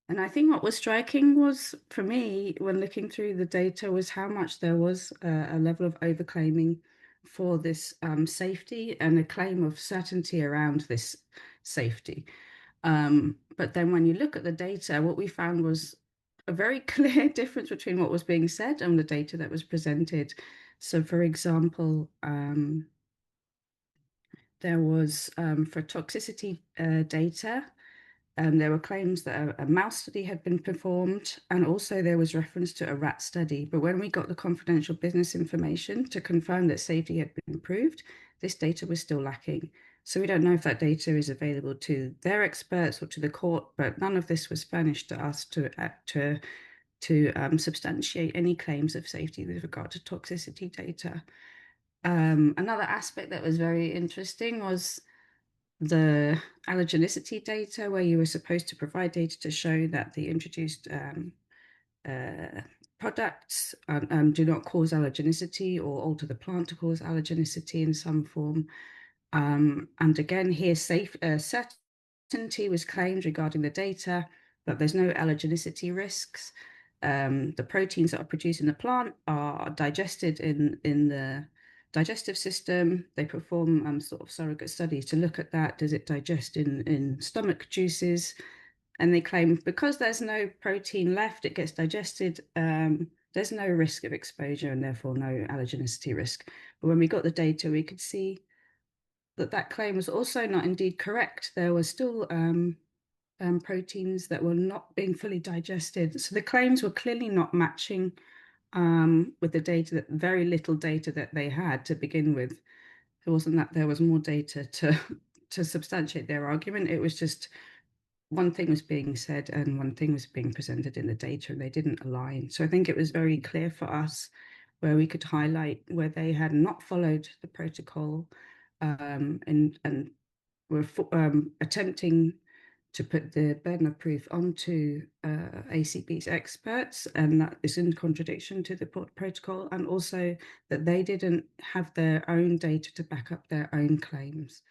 And I think what was striking was, for me, when looking through the data, was how much there was a level of overclaiming for this safety and a claim of certainty around this safety. But then when you look at the data, what we found was a very clear difference between what was being said and the data that was presented. So, for example, there was for toxicity data. There were claims that a mouse study had been performed, and also there was reference to a rat study. But when we got the confidential business information to confirm that safety had been improved, this data was still lacking. So we don't know if that data is available to their experts or to the court, but none of this was furnished to us to substantiate any claims of safety with regard to toxicity data. Another aspect that was very interesting was the allergenicity data, where you were supposed to provide data to show that the introduced uh, products do not cause allergenicity or alter the plant to cause allergenicity in some form. And again, here, certainty was claimed regarding the data, but there's no allergenicity risks. The proteins that are produced in the plant are digested in the digestive system. They perform sort of surrogate studies to look at that. Does it digest in stomach juices? And they claim because there's no protein left, it gets digested. There's no risk of exposure and therefore no allergenicity risk. But when we got the data, we could see that that claim was also not indeed correct. There were still proteins that were not being fully digested. So the claims were clearly not matching with the data, that very little data that they had to begin with. It wasn't that there was more data to substantiate their argument. It was just one thing was being said and one thing was being presented in the data, and they didn't align. So I think it was very clear for us where we could highlight where they had not followed the protocol, and were attempting to put the burden of proof onto ACB's experts, and that is in contradiction to the protocol, and also that they didn't have their own data to back up their own claims.